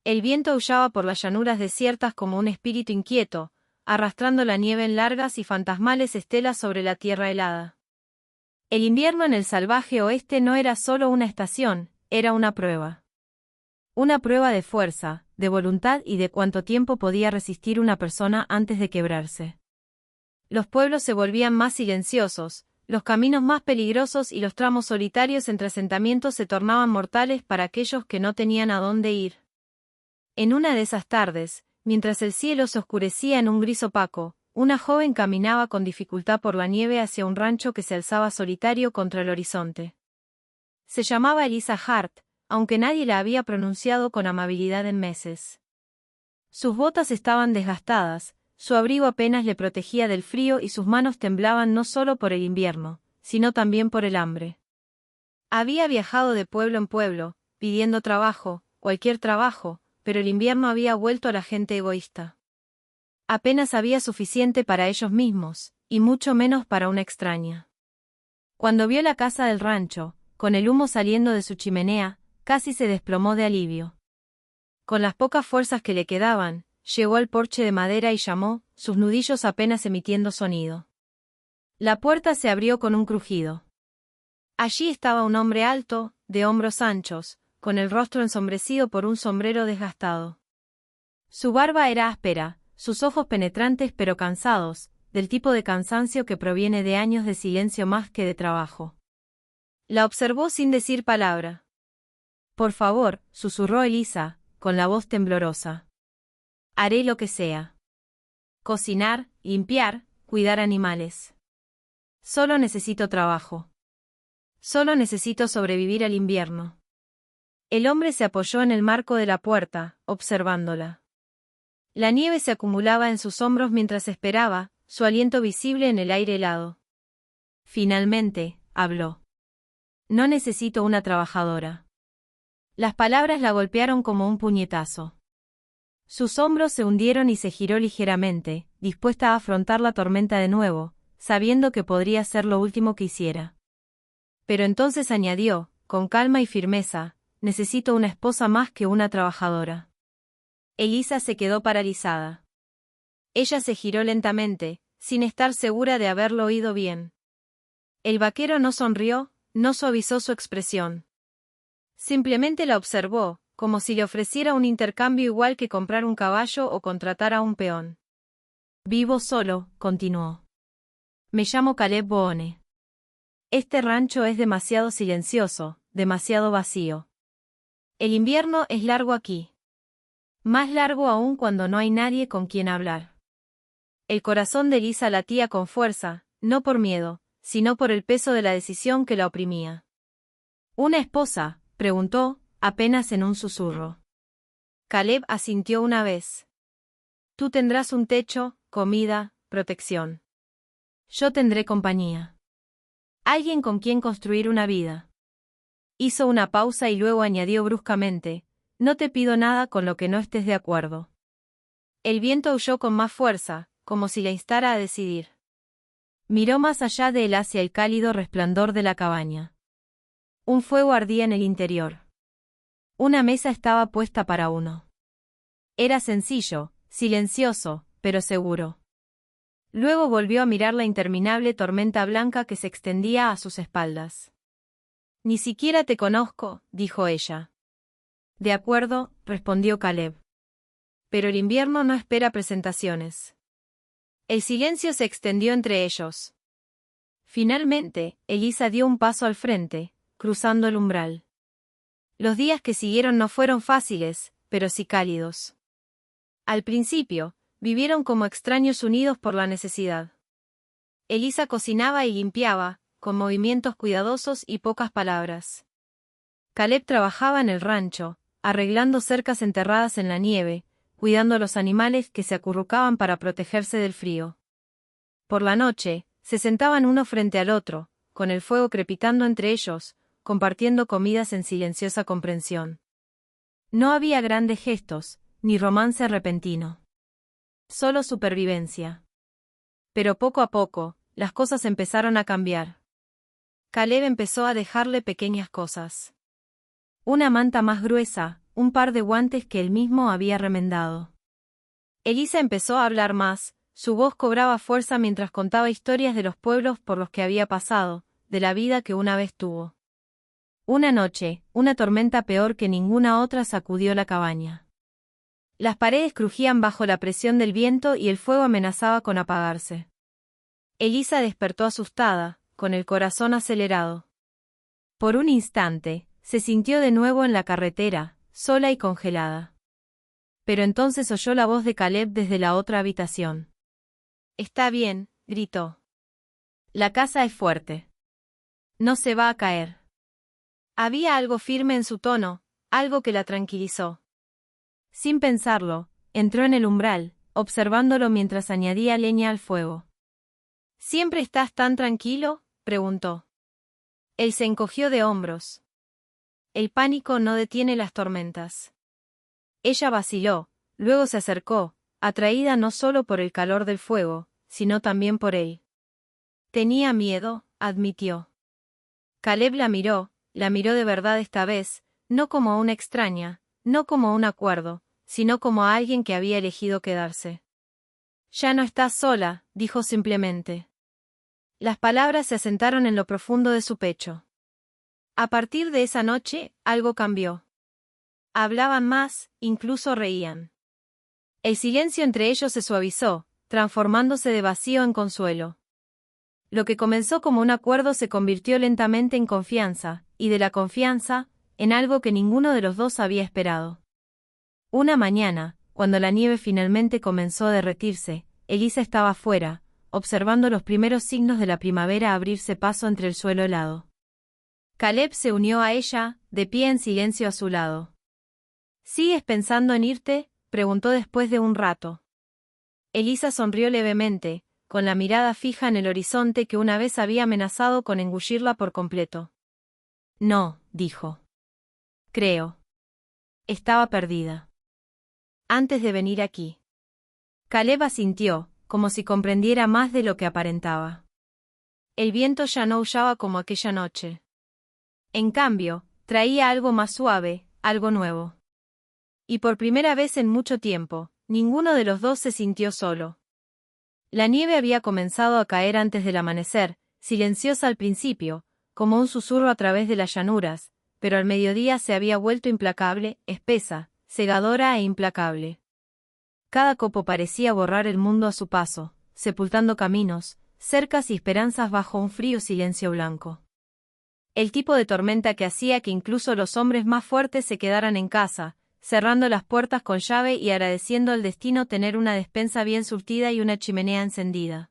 El viento aullaba por las llanuras desiertas como un espíritu inquieto, arrastrando la nieve en largas y fantasmales estelas sobre la tierra helada. El invierno en el salvaje oeste no era solo una estación, era una prueba. Una prueba de fuerza, de voluntad y de cuánto tiempo podía resistir una persona antes de quebrarse. Los pueblos se volvían más silenciosos, los caminos más peligrosos y los tramos solitarios entre asentamientos se tornaban mortales para aquellos que no tenían a dónde ir. En una de esas tardes, mientras el cielo se oscurecía en un gris opaco, una joven caminaba con dificultad por la nieve hacia un rancho que se alzaba solitario contra el horizonte. Se llamaba Eliza Hart, aunque nadie la había pronunciado con amabilidad en meses. Sus botas estaban desgastadas, su abrigo apenas le protegía del frío y sus manos temblaban no solo por el invierno, sino también por el hambre. Había viajado de pueblo en pueblo, pidiendo trabajo, cualquier trabajo, pero el invierno había vuelto a la gente egoísta. Apenas había suficiente para ellos mismos, y mucho menos para una extraña. Cuando vio la casa del rancho, con el humo saliendo de su chimenea, casi se desplomó de alivio. Con las pocas fuerzas que le quedaban, llegó al porche de madera y llamó, sus nudillos apenas emitiendo sonido. La puerta se abrió con un crujido. Allí estaba un hombre alto, de hombros anchos, con el rostro ensombrecido por un sombrero desgastado. Su barba era áspera, sus ojos penetrantes pero cansados, del tipo de cansancio que proviene de años de silencio más que de trabajo. La observó sin decir palabra. «Por favor», susurró Eliza, con la voz temblorosa. «Haré lo que sea. Cocinar, limpiar, cuidar animales. Solo necesito trabajo. Solo necesito sobrevivir al invierno». El hombre se apoyó en el marco de la puerta, observándola. La nieve se acumulaba en sus hombros mientras esperaba, su aliento visible en el aire helado. Finalmente, habló. «No necesito una trabajadora». Las palabras la golpearon como un puñetazo. Sus hombros se hundieron y se giró ligeramente, dispuesta a afrontar la tormenta de nuevo, sabiendo que podría ser lo último que hiciera. Pero entonces añadió, con calma y firmeza, «Necesito una esposa más que una trabajadora». Eliza se quedó paralizada. Ella se giró lentamente, sin estar segura de haberlo oído bien. El vaquero no sonrió, no suavizó su expresión. Simplemente la observó, como si le ofreciera un intercambio igual que comprar un caballo o contratar a un peón. «Vivo solo», continuó. «Me llamo Caleb Boone. Este rancho es demasiado silencioso, demasiado vacío. El invierno es largo aquí. Más largo aún cuando no hay nadie con quien hablar». El corazón de Eliza latía con fuerza, no por miedo, sino por el peso de la decisión que la oprimía. «¿Una esposa?», preguntó, apenas en un susurro. Caleb asintió una vez. «Tú tendrás un techo, comida, protección. Yo tendré compañía. Alguien con quien construir una vida». Hizo una pausa y luego añadió bruscamente, «No te pido nada con lo que no estés de acuerdo». El viento aulló con más fuerza, como si la instara a decidir. Miró más allá de él hacia el cálido resplandor de la cabaña. Un fuego ardía en el interior. Una mesa estaba puesta para uno. Era sencillo, silencioso, pero seguro. Luego volvió a mirar la interminable tormenta blanca que se extendía a sus espaldas. «Ni siquiera te conozco», dijo ella. «De acuerdo», respondió Caleb. «Pero el invierno no espera presentaciones». El silencio se extendió entre ellos. Finalmente, Eliza dio un paso al frente, cruzando el umbral. Los días que siguieron no fueron fáciles, pero sí cálidos. Al principio, vivieron como extraños unidos por la necesidad. Eliza cocinaba y limpiaba, con movimientos cuidadosos y pocas palabras. Caleb trabajaba en el rancho, arreglando cercas enterradas en la nieve, cuidando a los animales que se acurrucaban para protegerse del frío. Por la noche, se sentaban uno frente al otro, con el fuego crepitando entre ellos, compartiendo comidas en silenciosa comprensión. No había grandes gestos, ni romance repentino. Solo supervivencia. Pero poco a poco, las cosas empezaron a cambiar. Caleb empezó a dejarle pequeñas cosas. Una manta más gruesa, un par de guantes que él mismo había remendado. Elisa empezó a hablar más, su voz cobraba fuerza mientras contaba historias de los pueblos por los que había pasado, de la vida que una vez tuvo. Una noche, una tormenta peor que ninguna otra sacudió la cabaña. Las paredes crujían bajo la presión del viento y el fuego amenazaba con apagarse. Elisa despertó asustada, con el corazón acelerado. Por un instante, se sintió de nuevo en la carretera, sola y congelada. Pero entonces oyó la voz de Caleb desde la otra habitación. «Está bien», gritó. «La casa es fuerte. No se va a caer». Había algo firme en su tono, algo que la tranquilizó. Sin pensarlo, entró en el umbral, observándolo mientras añadía leña al fuego. «¿Siempre estás tan tranquilo?», preguntó. Él se encogió de hombros. El pánico no detiene las tormentas. Ella vaciló, luego se acercó, atraída no solo por el calor del fuego, sino también por él. Tenía miedo, admitió. Caleb la miró de verdad esta vez, no como a una extraña, no como a un acuerdo, sino como a alguien que había elegido quedarse. «Ya no estás sola», dijo simplemente. Las palabras se asentaron en lo profundo de su pecho. A partir de esa noche, algo cambió. Hablaban más, incluso reían. El silencio entre ellos se suavizó, transformándose de vacío en consuelo. Lo que comenzó como un acuerdo se convirtió lentamente en confianza, y de la confianza, en algo que ninguno de los dos había esperado. Una mañana, cuando la nieve finalmente comenzó a derretirse, Elisa estaba fuera, observando los primeros signos de la primavera abrirse paso entre el suelo helado. Caleb se unió a ella, de pie en silencio a su lado. «¿Sigues pensando en irte?», preguntó después de un rato. Elisa sonrió levemente, con la mirada fija en el horizonte que una vez había amenazado con engullirla por completo. «No», dijo. «Creo. Estaba perdida. Antes de venir aquí». Caleb asintió, como si comprendiera más de lo que aparentaba. El viento ya no aullaba como aquella noche. En cambio, traía algo más suave, algo nuevo. Y por primera vez en mucho tiempo, ninguno de los dos se sintió solo. La nieve había comenzado a caer antes del amanecer, silenciosa al principio, como un susurro a través de las llanuras, pero al mediodía se había vuelto implacable, espesa, cegadora e implacable. Cada copo parecía borrar el mundo a su paso, sepultando caminos, cercas y esperanzas bajo un frío silencio blanco. El tipo de tormenta que hacía que incluso los hombres más fuertes se quedaran en casa, cerrando las puertas con llave y agradeciendo al destino tener una despensa bien surtida y una chimenea encendida.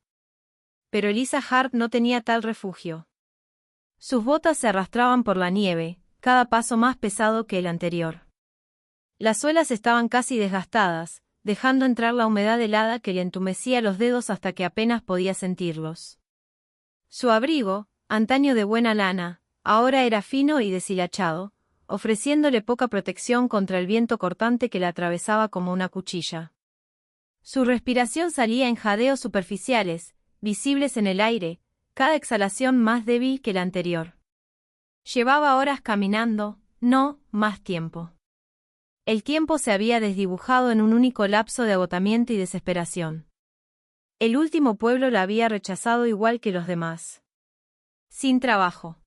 Pero Elisa Hart no tenía tal refugio. Sus botas se arrastraban por la nieve, cada paso más pesado que el anterior. Las suelas estaban casi desgastadas, dejando entrar la humedad helada que le entumecía los dedos hasta que apenas podía sentirlos. Su abrigo, antaño de buena lana, ahora era fino y deshilachado, ofreciéndole poca protección contra el viento cortante que la atravesaba como una cuchilla. Su respiración salía en jadeos superficiales, visibles en el aire, cada exhalación más débil que la anterior. Llevaba horas caminando, no más tiempo. El tiempo se había desdibujado en un único lapso de agotamiento y desesperación. El último pueblo la había rechazado igual que los demás. Sin trabajo.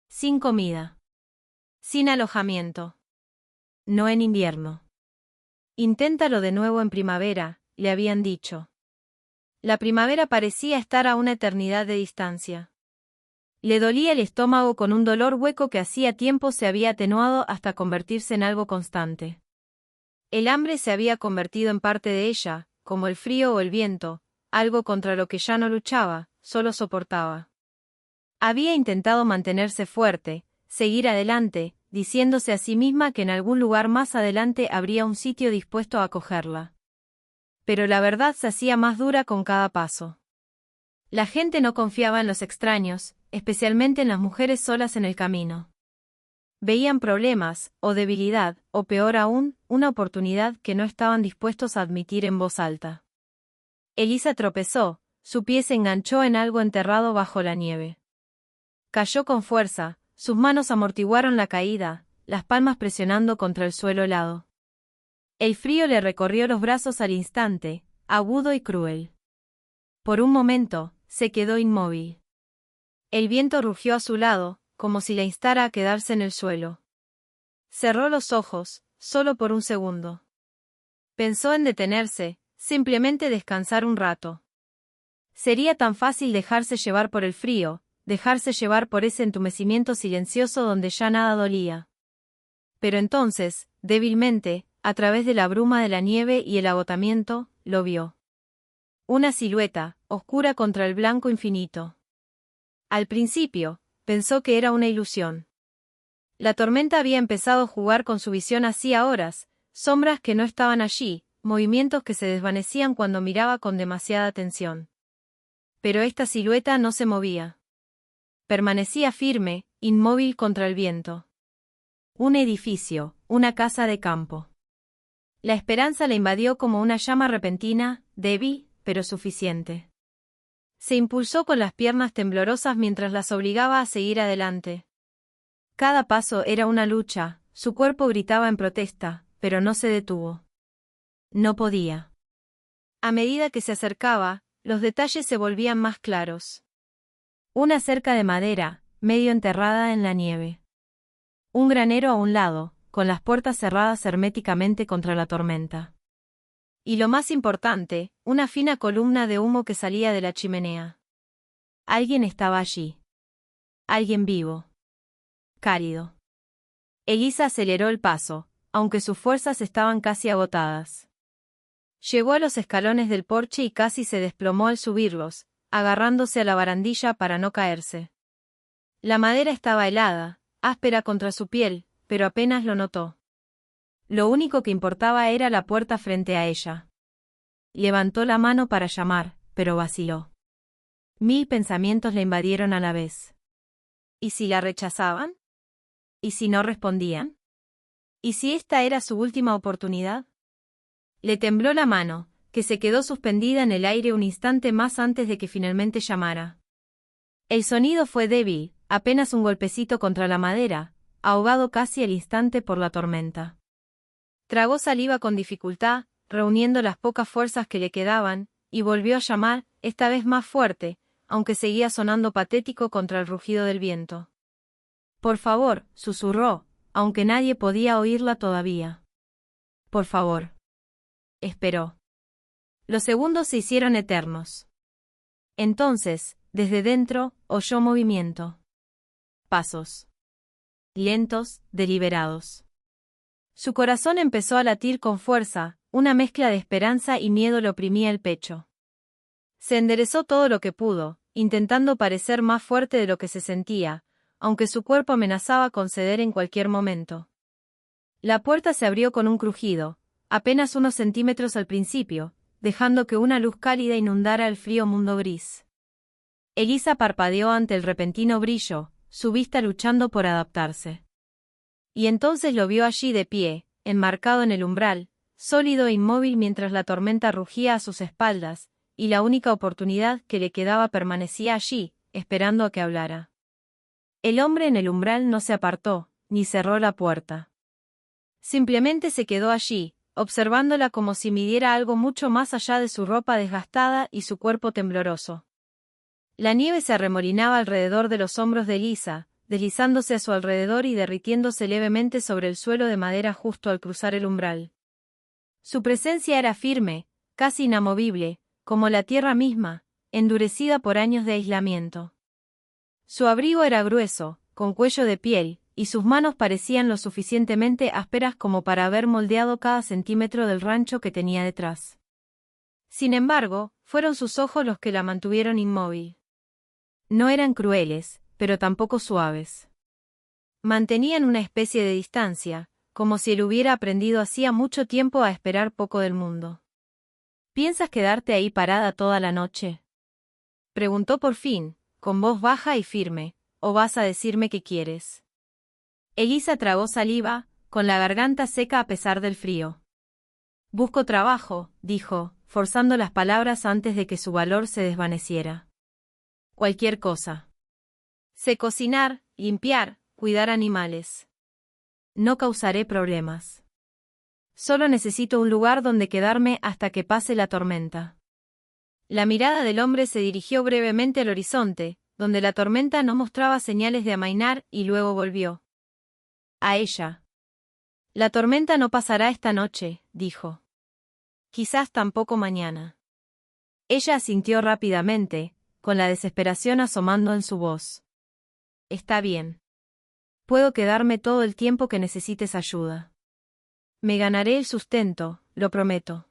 Sin comida. Sin alojamiento. No en invierno. Inténtalo de nuevo en primavera, le habían dicho. La primavera parecía estar a una eternidad de distancia. Le dolía el estómago con un dolor hueco que hacía tiempo se había atenuado hasta convertirse en algo constante. El hambre se había convertido en parte de ella, como el frío o el viento, algo contra lo que ya no luchaba, solo soportaba. Había intentado mantenerse fuerte, seguir adelante, diciéndose a sí misma que en algún lugar más adelante habría un sitio dispuesto a acogerla. Pero la verdad se hacía más dura con cada paso. La gente no confiaba en los extraños, especialmente en las mujeres solas en el camino. Veían problemas, o debilidad, o peor aún, una oportunidad que no estaban dispuestos a admitir en voz alta. Elisa tropezó, su pie se enganchó en algo enterrado bajo la nieve. Cayó con fuerza, sus manos amortiguaron la caída, las palmas presionando contra el suelo helado. El frío le recorrió los brazos al instante, agudo y cruel. Por un momento, se quedó inmóvil. El viento rugió a su lado, como si la instara a quedarse en el suelo. Cerró los ojos, solo por un segundo. Pensó en detenerse, simplemente descansar un rato. Sería tan fácil dejarse llevar por el frío, dejarse llevar por ese entumecimiento silencioso donde ya nada dolía. Pero entonces, débilmente, a través de la bruma de la nieve y el agotamiento, lo vio. Una silueta, oscura contra el blanco infinito. Al principio, pensó que era una ilusión. La tormenta había empezado a jugar con su visión hacía horas, sombras que no estaban allí, movimientos que se desvanecían cuando miraba con demasiada atención. Pero esta silueta no se movía. Permanecía firme, inmóvil contra el viento. Un edificio, una casa de campo. La esperanza le invadió como una llama repentina, débil, pero suficiente. Se impulsó con las piernas temblorosas mientras las obligaba a seguir adelante. Cada paso era una lucha, su cuerpo gritaba en protesta, pero no se detuvo. No podía. A medida que se acercaba, los detalles se volvían más claros. Una cerca de madera, medio enterrada en la nieve. Un granero a un lado, con las puertas cerradas herméticamente contra la tormenta. Y lo más importante, una fina columna de humo que salía de la chimenea. Alguien estaba allí. Alguien vivo. Cálido. Elisa aceleró el paso, aunque sus fuerzas estaban casi agotadas. Llegó a los escalones del porche y casi se desplomó al subirlos, agarrándose a la barandilla para no caerse. La madera estaba helada, áspera contra su piel, pero apenas lo notó. Lo único que importaba era la puerta frente a ella. Levantó la mano para llamar, pero vaciló. 1000 pensamientos le invadieron a la vez. ¿Y si la rechazaban? ¿Y si no respondían? ¿Y si esta era su última oportunidad? Le tembló la mano, que se quedó suspendida en el aire un instante más antes de que finalmente llamara. El sonido fue débil, apenas un golpecito contra la madera, ahogado casi al instante por la tormenta. Tragó saliva con dificultad, reuniendo las pocas fuerzas que le quedaban, y volvió a llamar, esta vez más fuerte, aunque seguía sonando patético contra el rugido del viento. Por favor, susurró, aunque nadie podía oírla todavía. Por favor. Esperó. Los segundos se hicieron eternos. Entonces, desde dentro, oyó movimiento. Pasos. Lentos, deliberados. Su corazón empezó a latir con fuerza, una mezcla de esperanza y miedo le oprimía el pecho. Se enderezó todo lo que pudo, intentando parecer más fuerte de lo que se sentía, aunque su cuerpo amenazaba con ceder en cualquier momento. La puerta se abrió con un crujido, apenas unos centímetros al principio, dejando que una luz cálida inundara el frío mundo gris. Elisa parpadeó ante el repentino brillo, su vista luchando por adaptarse. Y entonces lo vio allí de pie, enmarcado en el umbral, sólido e inmóvil mientras la tormenta rugía a sus espaldas, y la única oportunidad que le quedaba permanecía allí, esperando a que hablara. El hombre en el umbral no se apartó, ni cerró la puerta. Simplemente se quedó allí, observándola como si midiera algo mucho más allá de su ropa desgastada y su cuerpo tembloroso. La nieve se arremolinaba alrededor de los hombros de Elisa, deslizándose a su alrededor y derritiéndose levemente sobre el suelo de madera justo al cruzar el umbral. Su presencia era firme, casi inamovible, como la tierra misma, endurecida por años de aislamiento. Su abrigo era grueso, con cuello de piel, y sus manos parecían lo suficientemente ásperas como para haber moldeado cada centímetro del rancho que tenía detrás. Sin embargo, fueron sus ojos los que la mantuvieron inmóvil. No eran crueles, pero tampoco suaves. Mantenían una especie de distancia, como si él hubiera aprendido hacía mucho tiempo a esperar poco del mundo. ¿Piensas quedarte ahí parada toda la noche?, preguntó por fin, con voz baja y firme, ¿o vas a decirme qué quieres? Elisa tragó saliva, con la garganta seca a pesar del frío. Busco trabajo, dijo, forzando las palabras antes de que su valor se desvaneciera. Cualquier cosa. Sé cocinar, limpiar, cuidar animales. no causaré problemas. Solo necesito un lugar donde quedarme hasta que pase la tormenta. La mirada del hombre se dirigió brevemente al horizonte, donde la tormenta no mostraba señales de amainar, y luego volvió a ella. La tormenta no pasará esta noche, dijo. Quizás tampoco mañana. Ella asintió rápidamente, con la desesperación asomando en su voz. Está bien. Puedo quedarme todo el tiempo que necesites ayuda. Me ganaré el sustento, lo prometo.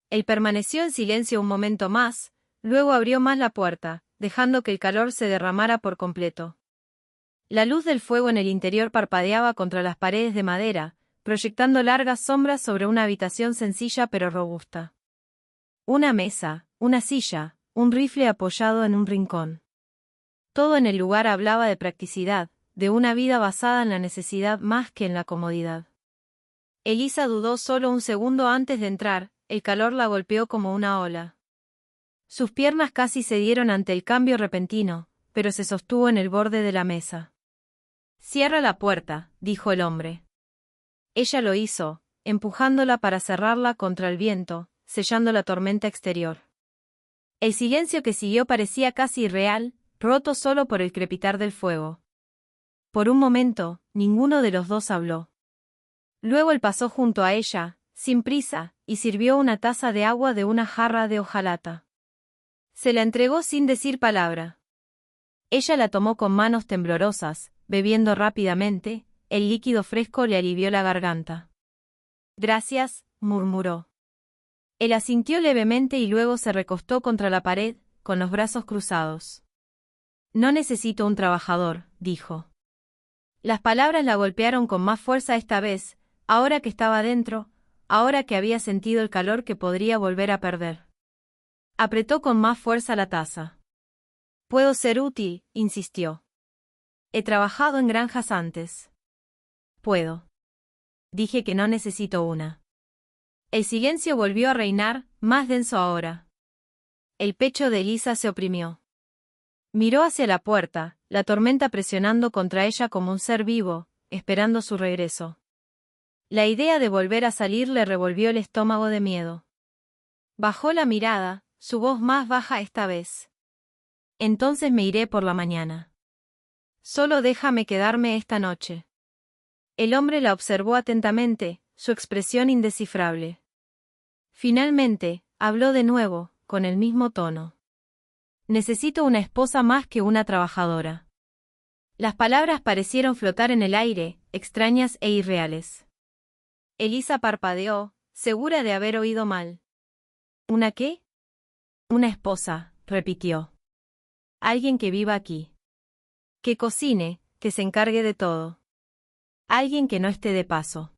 Él permaneció en silencio un momento más, luego abrió más la puerta, dejando que el calor se derramara por completo. La luz del fuego en el interior parpadeaba contra las paredes de madera, proyectando largas sombras sobre una habitación sencilla pero robusta. Una mesa, una silla, un rifle apoyado en un rincón. Todo en el lugar hablaba de practicidad, de una vida basada en la necesidad más que en la comodidad. Elisa dudó solo un segundo antes de entrar, el calor la golpeó como una ola. Sus piernas casi cedieron ante el cambio repentino, pero se sostuvo en el borde de la mesa. «Cierra la puerta», dijo el hombre. Ella lo hizo, empujándola para cerrarla contra el viento, sellando la tormenta exterior. El silencio que siguió parecía casi irreal, roto solo por el crepitar del fuego. Por un momento, ninguno de los dos habló. Luego él pasó junto a ella, sin prisa, y sirvió una taza de agua de una jarra de hojalata. Se la entregó sin decir palabra. Ella la tomó con manos temblorosas, bebiendo rápidamente, el líquido fresco le alivió la garganta. «Gracias», murmuró. Él asintió levemente y luego se recostó contra la pared, con los brazos cruzados. «No necesito un trabajador», dijo. Las palabras la golpearon con más fuerza esta vez, ahora que estaba dentro, ahora que había sentido el calor que podría volver a perder. Apretó con más fuerza la taza. «Puedo ser útil», insistió. «He trabajado en granjas antes». «Puedo». «Dije que no necesito una». El silencio volvió a reinar, más denso ahora. El pecho de Elisa se oprimió. Miró hacia la puerta, la tormenta presionando contra ella como un ser vivo, esperando su regreso. La idea de volver a salir le revolvió el estómago de miedo. Bajó la mirada, su voz más baja esta vez. «Entonces me iré por la mañana. Solo déjame quedarme esta noche». El hombre la observó atentamente, su expresión indescifrable. Finalmente, habló de nuevo, con el mismo tono. «Necesito una esposa más que una trabajadora». Las palabras parecieron flotar en el aire, extrañas e irreales. Elisa parpadeó, segura de haber oído mal. «¿Una qué?» «Una esposa», repitió. «Alguien que viva aquí. Que cocine, que se encargue de todo. Alguien que no esté de paso».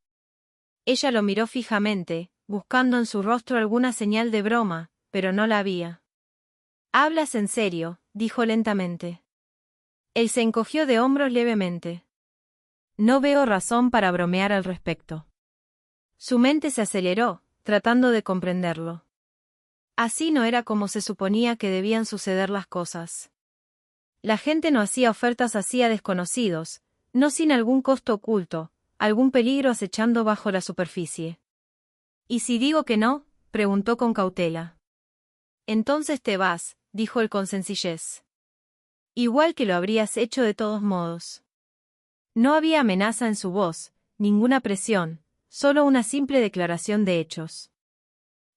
Ella lo miró fijamente, buscando en su rostro alguna señal de broma, pero no la había. «¿Hablas en serio?», dijo lentamente. Él se encogió de hombros levemente. «No veo razón para bromear al respecto». Su mente se aceleró, tratando de comprenderlo. Así no era como se suponía que debían suceder las cosas. La gente no hacía ofertas así a desconocidos, no sin algún costo oculto, algún peligro acechando bajo la superficie. «¿Y si digo que no?», preguntó con cautela. «Entonces te vas», dijo él con sencillez. «Igual que lo habrías hecho de todos modos». No había amenaza en su voz, ninguna presión, solo una simple declaración de hechos.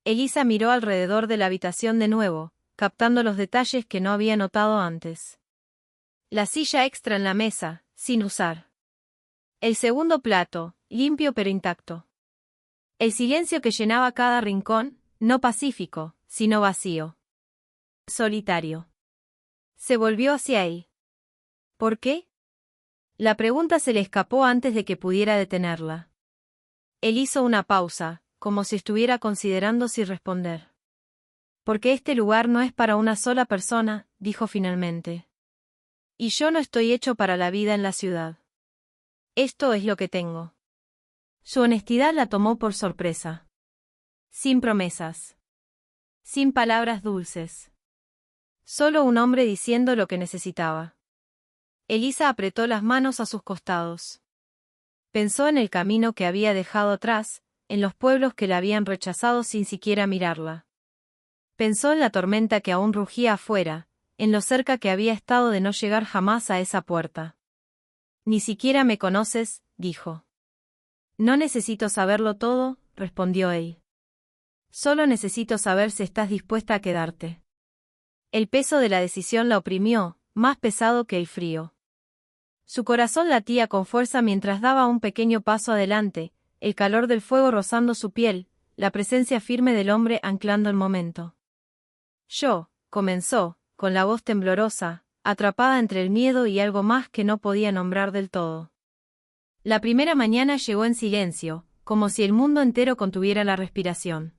Elisa miró alrededor de la habitación de nuevo, captando los detalles que no había notado antes. La silla extra en la mesa, sin usar. El segundo plato, limpio pero intacto. El silencio que llenaba cada rincón, no pacífico, sino vacío. Solitario. Se volvió hacia él. ¿Por qué? La pregunta se le escapó antes de que pudiera detenerla. Él hizo una pausa, como si estuviera considerando si responder. «Porque este lugar no es para una sola persona», dijo finalmente. «Y yo no estoy hecho para la vida en la ciudad. Esto es lo que tengo». Su honestidad la tomó por sorpresa. Sin promesas. Sin palabras dulces. Solo un hombre diciendo lo que necesitaba. Elisa apretó las manos a sus costados. Pensó en el camino que había dejado atrás, en los pueblos que la habían rechazado sin siquiera mirarla. Pensó en la tormenta que aún rugía afuera, en lo cerca que había estado de no llegar jamás a esa puerta. Ni siquiera me conoces, dijo. No necesito saberlo todo, respondió él. Solo necesito saber si estás dispuesta a quedarte. El peso de la decisión la oprimió, más pesado que el frío. Su corazón latía con fuerza mientras daba un pequeño paso adelante, el calor del fuego rozando su piel, la presencia firme del hombre anclando el momento. Comenzó, con la voz temblorosa, atrapada entre el miedo y algo más que no podía nombrar del todo. La primera mañana llegó en silencio, como si el mundo entero contuviera la respiración.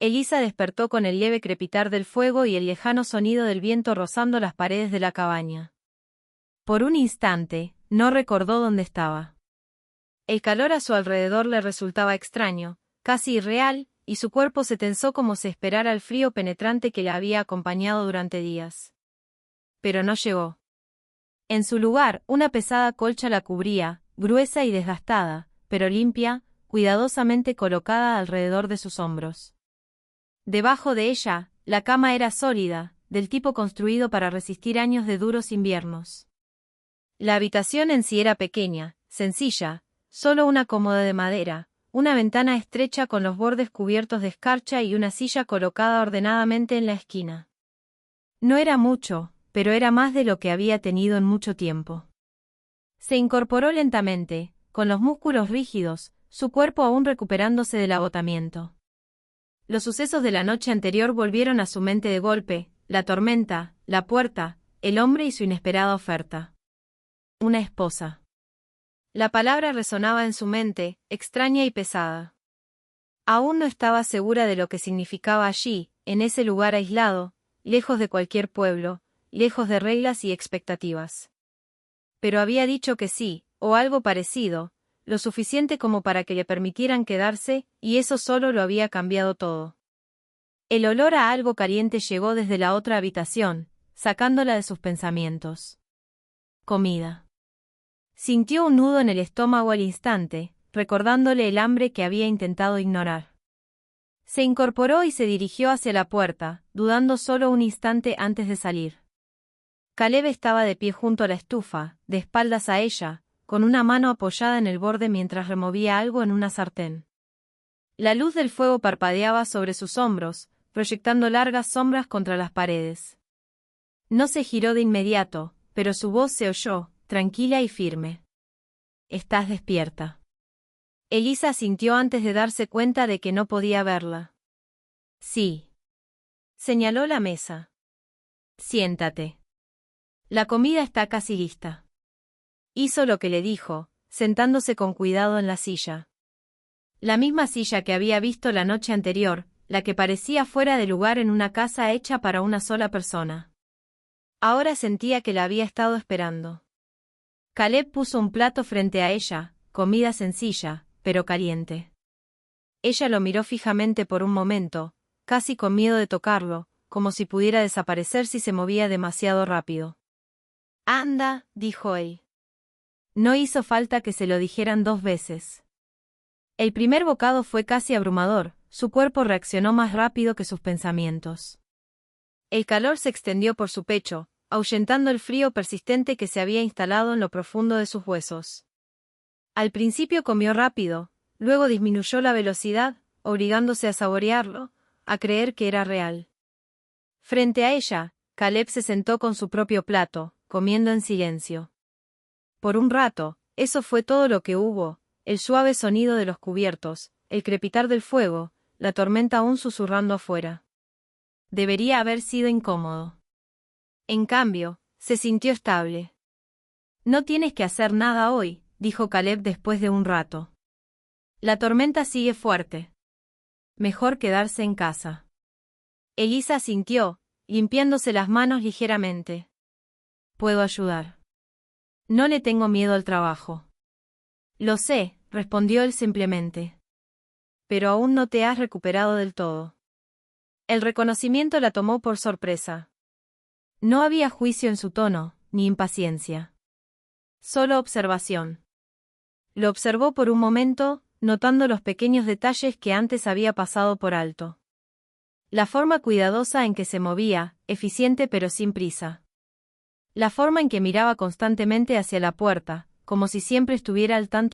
Elisa despertó con el leve crepitar del fuego y el lejano sonido del viento rozando las paredes de la cabaña. Por un instante, no recordó dónde estaba. El calor a su alrededor le resultaba extraño, casi irreal, y su cuerpo se tensó como si esperara el frío penetrante que la había acompañado durante días. Pero no llegó. En su lugar, una pesada colcha la cubría, gruesa y desgastada, pero limpia, cuidadosamente colocada alrededor de sus hombros. Debajo de ella, la cama era sólida, del tipo construido para resistir años de duros inviernos. La habitación en sí era pequeña, sencilla, solo una cómoda de madera, una ventana estrecha con los bordes cubiertos de escarcha y una silla colocada ordenadamente en la esquina. No era mucho, pero era más de lo que había tenido en mucho tiempo. Se incorporó lentamente, con los músculos rígidos, su cuerpo aún recuperándose del agotamiento. Los sucesos de la noche anterior volvieron a su mente de golpe, la tormenta, la puerta, el hombre y su inesperada oferta. Una esposa. La palabra resonaba en su mente, extraña y pesada. Aún no estaba segura de lo que significaba allí, en ese lugar aislado, lejos de cualquier pueblo, lejos de reglas y expectativas. Pero había dicho que sí, o algo parecido, lo suficiente como para que le permitieran quedarse, y eso solo lo había cambiado todo. El olor a algo caliente llegó desde la otra habitación, sacándola de sus pensamientos. Comida. Sintió un nudo en el estómago al instante, recordándole el hambre que había intentado ignorar. Se incorporó y se dirigió hacia la puerta, dudando solo un instante antes de salir. Caleb estaba de pie junto a la estufa, de espaldas a ella, con una mano apoyada en el borde mientras removía algo en una sartén. La luz del fuego parpadeaba sobre sus hombros, proyectando largas sombras contra las paredes. No se giró de inmediato, pero su voz se oyó, tranquila y firme. «¿Estás despierta?» Elisa sintió antes de darse cuenta de que no podía verla. «Sí». Señaló la mesa. «Siéntate. La comida está casi lista». Hizo lo que le dijo, sentándose con cuidado en la silla. La misma silla que había visto la noche anterior, la que parecía fuera de lugar en una casa hecha para una sola persona. Ahora sentía que la había estado esperando. Caleb puso un plato frente a ella, comida sencilla, pero caliente. Ella lo miró fijamente por un momento, casi con miedo de tocarlo, como si pudiera desaparecer si se movía demasiado rápido. «Anda», dijo él. No hizo falta que se lo dijeran 2 veces. El primer bocado fue casi abrumador, su cuerpo reaccionó más rápido que sus pensamientos. El calor se extendió por su pecho, ahuyentando el frío persistente que se había instalado en lo profundo de sus huesos. Al principio comió rápido, luego disminuyó la velocidad, obligándose a saborearlo, a creer que era real. Frente a ella, Caleb se sentó con su propio plato, comiendo en silencio. Por un rato, eso fue todo lo que hubo, el suave sonido de los cubiertos, el crepitar del fuego, la tormenta aún susurrando afuera. Debería haber sido incómodo. En cambio, se sintió estable. «No tienes que hacer nada hoy», dijo Caleb después de un rato. «La tormenta sigue fuerte. Mejor quedarse en casa». Elisa asintió, limpiándose las manos ligeramente. «Puedo ayudar. No le tengo miedo al trabajo». «Lo sé», respondió él simplemente. «Pero aún no te has recuperado del todo». El reconocimiento la tomó por sorpresa. No había juicio en su tono, ni impaciencia. Solo observación. Lo observó por un momento, notando los pequeños detalles que antes había pasado por alto. La forma cuidadosa en que se movía, eficiente pero sin prisa. La forma en que miraba constantemente hacia la puerta, como si siempre estuviera al tanto